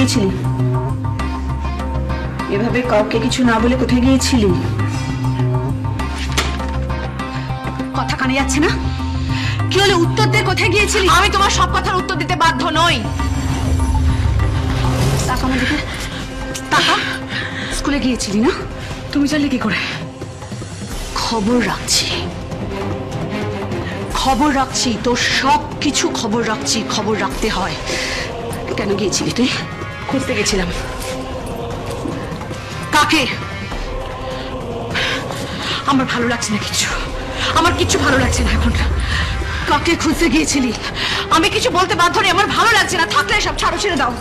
গিয়েছিলি? এভাবে কাউকে কিছু না বলে কোথায় গিয়েছিলি? কথা কানে যাচ্ছে না? কি হলো, উত্তর দে, কোথায় গিয়েছিলি? আমি তোমার সব কথার উত্তর দিতে বাধ্য নই। টাকা আমার দিকে টাকা। স্কুলে গিয়েছিলি না? তুমি জানলে কি করে? খবর রাখছি, খবর রাখছি, তোর সব কিছু খবর রাখছি, খবর রাখতে হয়। কেন গিয়েছিলি তুই? খুঁজতে গেছিলাম। কাকে? আমার ভালো লাগছে না কিছু, আমার কিচ্ছু ভালো লাগছে না এখন। কাকে খুঁজতে গিয়েছিলি? আমি কিছু বলতে বাধ্য নই, আমার ভালো লাগছে না। থাকলে সব ছাড়ো, ছেড়ে দাও।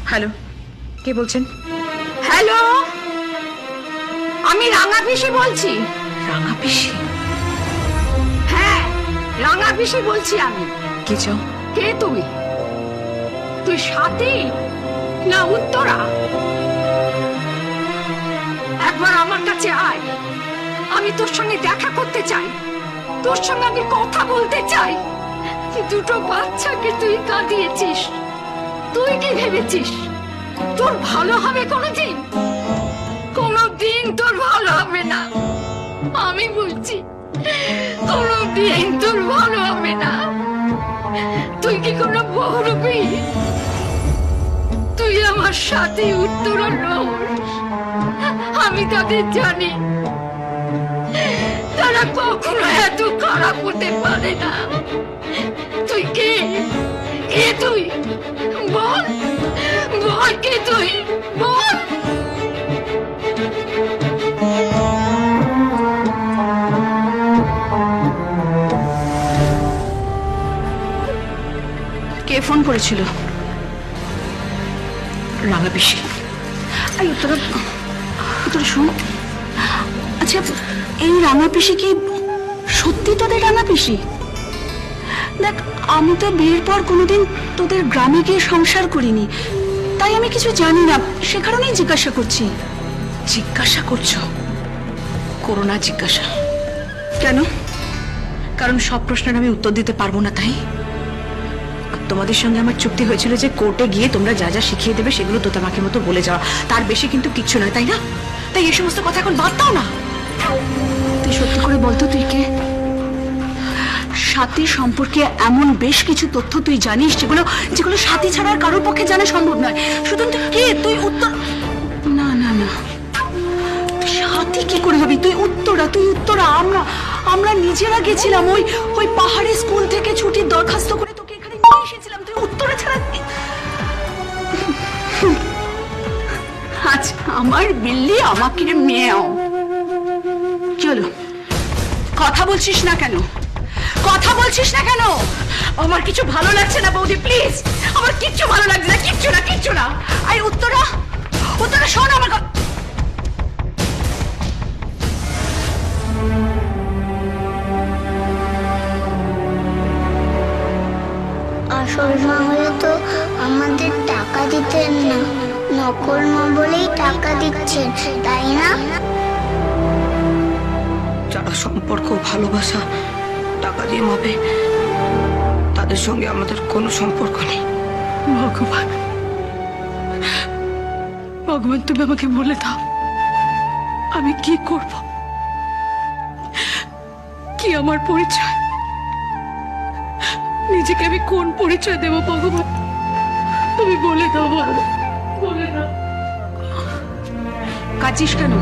হ্যালো, কে বলছেন? হ্যালো, আমি রাঙা পিসি বলছি। রাঙা পিসি? হ্যাঁ, রাঙা পিসি বলছি আমি। কি চাও? কে তুই? তুই সাথী না উত্তরা? একবার আমার কাছে আয়, আমি তোর সঙ্গে দেখা করতে চাই, তোর সঙ্গে আমি কথা বলতে চাই। দুটো বাচ্চাকে তুই কাঁদিয়েছিস, তুই কি ভেবেছিস তোর ভালো হবে কোনোদিন? কোনোদিন তোর ভালো হবে না, আমি বলছি কোনোদিন তোর ভালো হবে না। তুই কি কোনো বহুরূপী? তুই আমার সাথে উত্তরা নোস। আমি তাদের জানি, তারা কখনো এত খারাপ হতে পারে না। তুই কে? কে তুই? বল, বল কে তুই, বল। কে ফোন করেছিল? রাঙা পিসি। এই উত্তরা, উত্তরা শোন। আচ্ছা, এই রাঙা পিসি কি সত্যি তোদের রাঙা পিসি? দেখ, আমি তো বিয়ের পর কোনোদিন তোদের গ্রামে গিয়ে সংসার করিনি, তাই আমি কিছু জানি না, সে কারণেই জিজ্ঞাসা করছি। জিজ্ঞাসা করছো? করো না জিজ্ঞাসা। কেন? কারণ সব প্রশ্নের আমি উত্তর দিতে পারবো না, তাই। আর তোমাদের সঙ্গে আমার চুক্তি হয়েছিল যে কোর্টে গিয়ে তোমরা যা যা শিখিয়ে দেবে সেগুলো তো তোমাকে মতো বলে যাওয়া, তার বেশি কিন্তু কিচ্ছু নয়, তাই না? তাই এই সমস্ত কথা এখন বাদ দাও না। তুই সত্যি করে বলতো, তুই কে? সাথী সম্পর্কে এমন বেশ কিছু তথ্য তুই জানিস যেগুলো যেগুলো সাথী ছাড়া আর কারোর পক্ষে জানা সম্ভব নয়। শুধু তুই কে? তুই উত্তর, না না না, সাথী কি করে হবি? তুই উত্তরা, তুই উত্তরা। আমরা আমরা নিজেরা গেছিলাম ওই ওই পাহাড়ে, স্কুল থেকে ছুটির দরখাস্ত করে তোকে এখানে নিয়ে এসেছিলাম। তুই উত্তরা ছাড়া? আচ্ছা, আমার বিল্লি আমাকে মেয়েও। কি হলো, কথা বলছিস না কেন? কথা বলছিস না কেন? আমার কিছু ভালো লাগছে না বৌদি, প্লিজ। আমার কিচ্ছু ভালো লাগছে না, কিচ্ছু না, কিচ্ছু না। আই উত্তরা, উত্তরা শোন আমার কথা। আসল মা হলে তো আমাদের টাকা দিতেন না, নকল মা বলেই টাকা দিচ্ছেন, তাই না? যারা সম্পর্ক, ভালোবাসা টাকা দিয়ে মাপে, তাদের সঙ্গে আমাদের কোনো সম্পর্ক নেই। ভগবান, ভগবান, তুমি আমাকে বলে দাও আমি কি করব, কি আমার পরিচয়, নিজেকে আমি কোন পরিচয় দেব? ভগবান, তুমি বলে দাও, ভগবান, বলে দাও। কাঁদছিস কেন?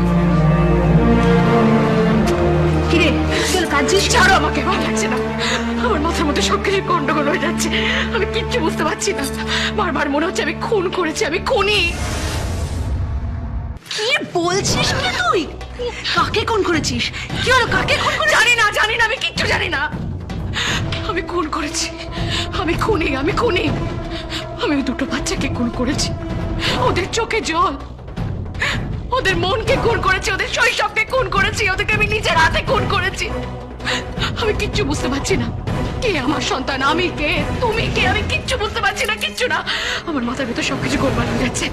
কিরে, চল কাঁদছিস? ছাড়ো আমাকে, ভালো লাগছে না। আমার মাথার মধ্যে সবকিছু গন্ডগোল হয়ে যাচ্ছে, আমি কিচ্ছু বুঝতে পারছি না। বারবার মনে হচ্ছে আমি খুন করেছি, আমি খুনি। কি বলছিস কি তুই? কাকে খুন করেছিস? কি হলো, কাকে খুন করেছিস? জানি না, জানি না, আমি কিচ্ছু জানি না। আমি খুন করেছি, আমি খুনি, আমি খুনি। আমি ওই দুটো বাচ্চাকে খুন করেছি, ওদের চোখে জল, ওদের মনকে খুন করেছি, ওদের শৈশবকে খুন করেছি, ওদেরকে আমি নিজের হাতে খুন করেছি। আমি কিচ্ছু বুঝতে পারছি না, কে আমার সন্তান, আমি কে, তুমি কে, আমি কিচ্ছু বুঝতে পারছি না, কিচ্ছু না। আমার মাথার ভিতর সবকিছু গোলমাল হয়ে যাচ্ছে।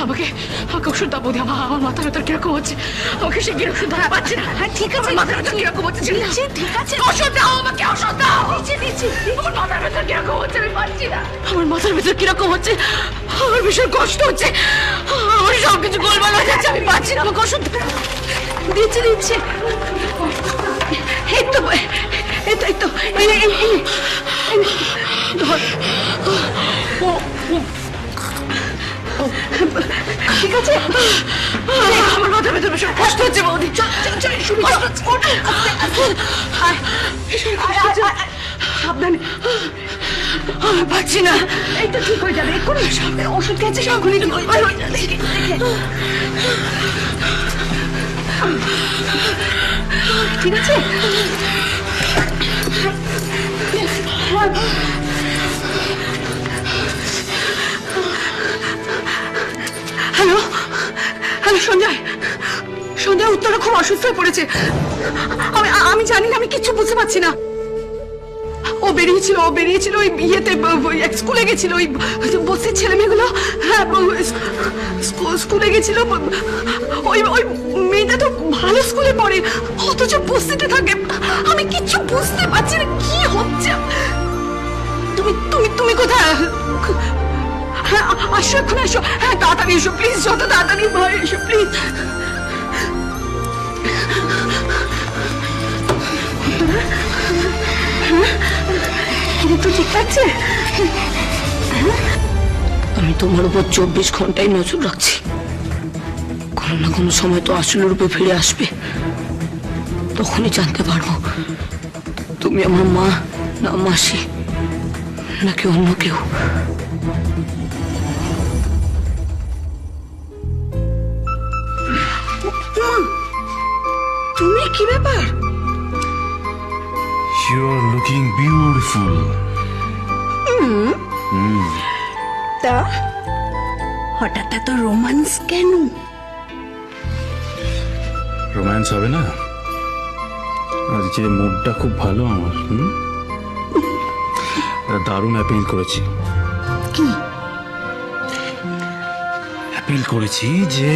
আমাকে আমাকে ওষুধ দাও বৌদি, আমার মাথা ভেতর কিরকম হচ্ছে, আমাকে সে কি ওষুধ দাও পাচ্ছি না। হ্যাঁ ঠিক আছে, মাথা ভেতর কিরকম হচ্ছে, দিচ্ছি, ঠিক আছে ওষুধ দাও আমাকে, ওষুধ দাও। দিচ্ছি। আমার মাথার ভেতর কিরকম হচ্ছে আমি পাচ্ছি না, আমার মাথার ভেতর কিরকম হচ্ছে, আমার ভীষণ কষ্ট হচ্ছে, আমার সবকিছু গোলমাল হয়ে যাচ্ছে, আমি পাচ্ছি না, আমাকে ওষুধ দাও। দিচ্ছি এই তো ধর। ঠিক আছে, আমার মাথার ভেতর ভীষণ কষ্ট হচ্ছে বৌদি, সাবধানে, আমি পাচ্ছি না। এই তো ঠিক হয়ে যাবে এক্ষুনি, ওষুধ খেয়েছে সবগুলি ঠিক হয়ে যাবে। ঠিক আছে, হ্যালো সঞ্জয়, উত্তরা খুব অসুস্থ হয়ে পড়েছে। আমি জানি না, আমি কিচ্ছু বুঝতে পারছি না। ও বেরিয়েছিল ওই ইয়েতে, স্কুলে গেছিল, ওই বস্তির ছেলে মেয়েগুলো, হ্যাঁ স্কুলে গেছিল। ওই মেয়েটা তো ভালো স্কুলে পড়ে, অথচ বস্তিতে থাকে। আমি কিচ্ছু বুঝতে পারছি না কি হচ্ছে। তুমি কোথায়? হ্যাঁ আসো, এখন আসো, হ্যাঁ তাড়াতাড়ি এসো প্লিজ, যত তাড়াতাড়ি হয় এসো প্লিজ। তো ঠিক আছে? আমি তোমার উপর 24 ঘন্টায় নজর রাখছি, কোনো না কোনো সময় তো আসল রূপে ফিরে আসবে, তখনই জানতে পারবো তুমি আমার মা না মাসি নাকি অন্য কেউ। তুমি কি ব্যাপার? You're looking beautiful. তা হঠাৎ এত রোমান্স কেন? রোম্যান্স হবে না? আজকে মুডটা খুব ভালো আমার। দারুণ অ্যাপিল করেছি। কি অ্যাপিল করেছি যে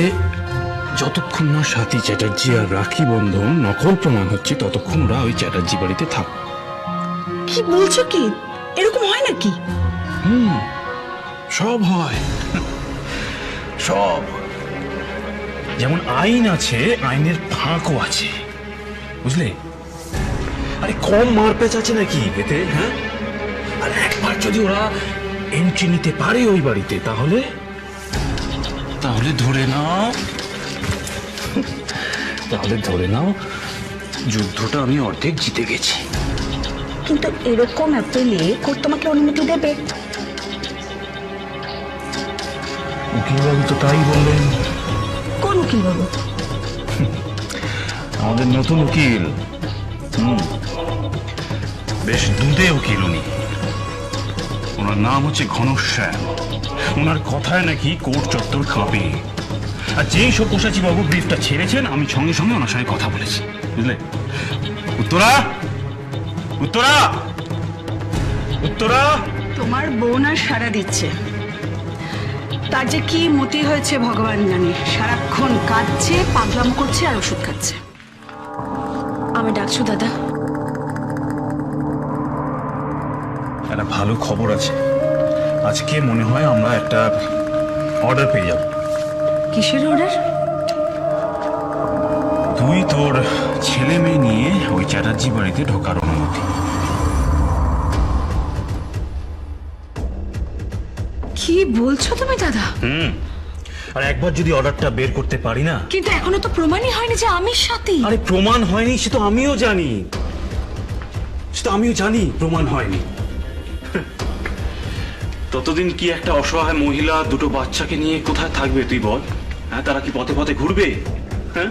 যতক্ষণ না স্বাতী চ্যাটার্জি আর রাখি বন্ধন নকল প্রমাণ হচ্ছে, ততক্ষণ ওরা ওই চ্যাটার্জি বাড়িতে থাক। কি বলছো কি? এরকম হয় নাকি? সব হয়, সব। যেমন আইন আছে, আইনের ফাঁকও আছে, বুঝলে? আরে কম মারপ্যাচ আছে নাকি এতে? হ্যাঁ, আর একবার যদি ওরা এন্ট্রি নিতে পারে ওই বাড়িতে, তাহলে ধরে নাও যুদ্ধটা আমি অর্ধেক জিতে গেছি। কিন্তু এরকম অ্যাপেলে কোর্ট তোমাকে অনুমতি দেবে? উকিলবাবু তো তাই বললেন। কোন উকিল বাবু? আমাদের নতুন উকিল, বেশ দুধে উকিল উনি। ওনার নাম হচ্ছে ঘনশ্যাম। ওনার কথায় নাকি কোর্ট চত্বর কাঁপে। আর যেই সব্যসাচী বাবু ব্রিফটা ছেড়েছেন, আমি সঙ্গে সঙ্গে ওনার সঙ্গে কথা বলেছি, বুঝলে? উত্তরা, তোমার বোন আর সারা দিচ্ছে, তার যে কি মতি হয়েছে ভগবান জানে। সারাক্ষণ কাঁদছে, পাগলাম করছে আর ওষুধ খাচ্ছে। আমি ডাকছো দাদা? একটা ভালো খবর আছে। আজকে মনে হয় আমরা একটা অর্ডার পেয়ে যাব। কিসের অর্ডার? তুই তোর ছেলে মেয়ে নিয়ে ওই চ্যাটার্জি বাড়িতে ঢোকার অনুমতি। কি বলছো তুমি দাদা? আর একবার যদি অর্ডারটা বের করতে পারি না। কিন্তু এখনো তো প্রমাণই হয়নি যে আমি সাথী। আরে প্রমাণ হয়নি সে তো আমিও জানি, প্রমাণ হয়নি। ততদিন কি একটা অসহায় মহিলা দুটো বাচ্চাকে নিয়ে কোথায় থাকবে তুই বল? হ্যাঁ, তারা কি পথে পথে ঘুরবে? হ্যাঁ,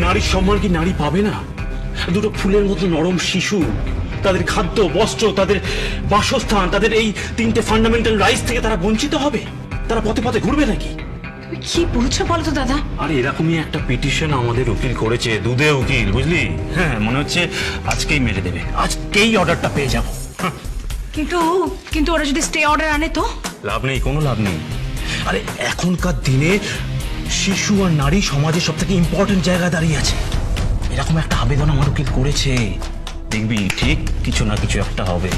নারীর সম্মান কি নারী পাবে না? দুটো ফুলের মতো নরম শিশু, তাদের খাদ্য, বস্ত্র, তাদের বাসস্থান, তাদের এই 3টে ফান্ডামেন্টাল রাইটস থেকে তারা বঞ্চিত হবে? তারা পথে পথে ঘুরবে নাকি? তুমি কি বলছো বলো তো দাদা? আরে এরকমই একটা পিটিশন আমাদের উকিল করেছে, দুধে উকিল, বুঝলি? হ্যাঁ, মনে হচ্ছে আজকেই মেরে দেবে, আজকেই অর্ডারটা পেয়ে যাবো। কিন্তু ওরা যদি স্টে অর্ডার আনে তো? লাভ নেই, কোনো লাভ নেই। আরে এখনকার দিনে শিশু আর নারী সমাজে সব থেকে ইম্পর্টেন্ট জায়গায় দাঁড়িয়ে আছে। এরকম একটা আবেদন আমার উকিল করেছে, দেখবি ঠিক কিছু না কিছু একটা হবে,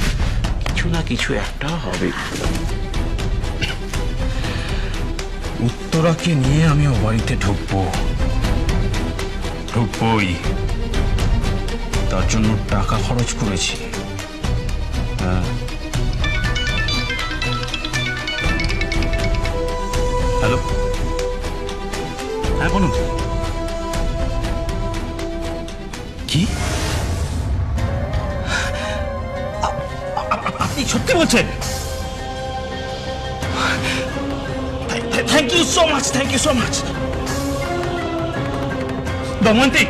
কিছু না কিছু একটা হবে। উত্তরাকে নিয়ে আমি ও বাড়িতে ঢুকবই, তার জন্য টাকা খরচ করেছি। হ্যাঁ, হ্যালো, হ্যাঁ বলুন। কি আপনি সত্যি বলছেন? Thank you so much, thank you so much. Damayanti,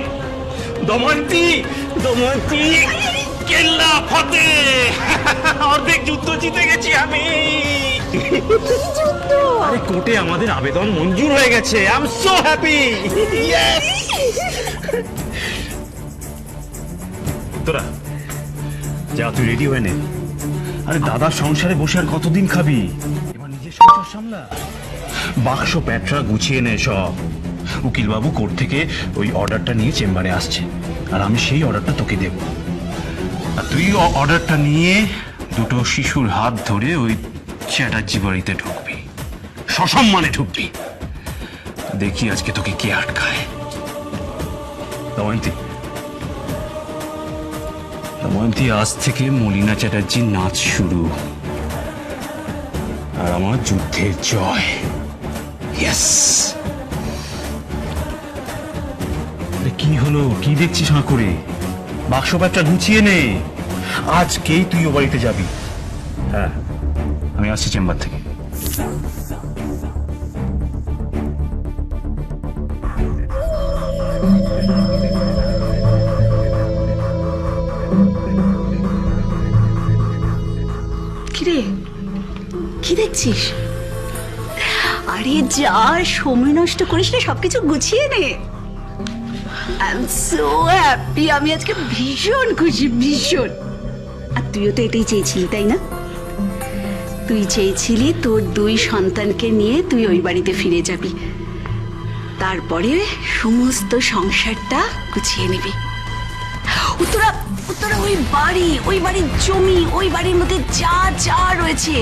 Damayanti, Damayanti, কেল্লা ফতে, অর্ধেক যুদ্ধ জিতে গেছি আমি। আরে কোর্টে আমাদের আবেদন মঞ্জুর হয়ে গেছে। I am so happy. Yes. তোরা যা, তুই রেডি হয়ে নে। আরে দাদার সংসারে বসে আর কতদিন খাবি? এবার নিজের সংসার সামলা। বাক্স প্যাটরা গুছিয়ে নে সব। উকিল বাবু কোর্ট থেকে ওই অর্ডারটা নিয়ে চেম্বারে আসছে, আর আমি সেই অর্ডারটা তোকে দেব। আর তুই অর্ডারটা নিয়ে দুটো শিশুর হাত ধরে ওই চ্যাটার্জি বাড়িতে ঢুকবি, সসম্মানে ঢুকবি। দেখি আজকে তোকে কে আটকায়। দময়ন্তী, দময়ন্তী, আজ থেকে মলিনা চ্যাটার্জির নাচ শুরু, আর আমার যুদ্ধের জয়। ইয়েস। কি হলো, কি দেখছিস না করে? বাক্স প্যাটটা গুছিয়ে নে, আজকেই তুই ও বাড়িতে যাবি। হ্যাঁ, আমি আসছি চেম্বার থেকে। কিরে, কি দেখছিস? আরে যা, সময় নষ্ট করিস না, সবকিছু গুছিয়ে নে। আই এম সো হ্যাপি, আমি আজকে ভীষণ খুশি, ভীষণ। আর তুইও তো এটাই চেয়েছিলি, তাই না? তুই চেয়েছিলি তোর 2 সন্তানকে নিয়ে তুই ওই বাড়িতে ফিরে যাবি, তারপরে সমস্ত সংসারটা গুছিয়ে নিবি। উত্তরা, উত্তরা, ওই বাড়ির জমি, ওই বাড়ির মধ্যে যা যা রয়েছে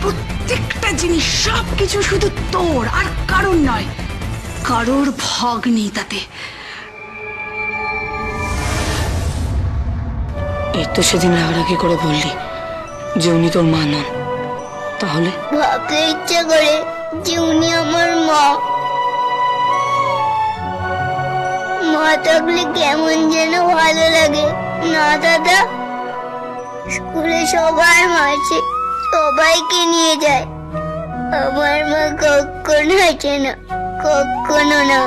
প্রত্যেকটা জিনিস, সবকিছু শুধু তোর, আর কারোর নয়। কারোর ভাগ নেই তাতে। এই তো সেদিন রাগারাগি করে বললি যে উনি তোর মা নন, তাহলে? ভাবতে ইচ্ছে করে যে উনি আমার মা। মা থাকলে কেমন যেন ভালো লাগে না দাদা? স্কুলে সবাই মারছে, সবাইকে নিয়ে যায়, আমার মা কখনো আসে না, কখনো না।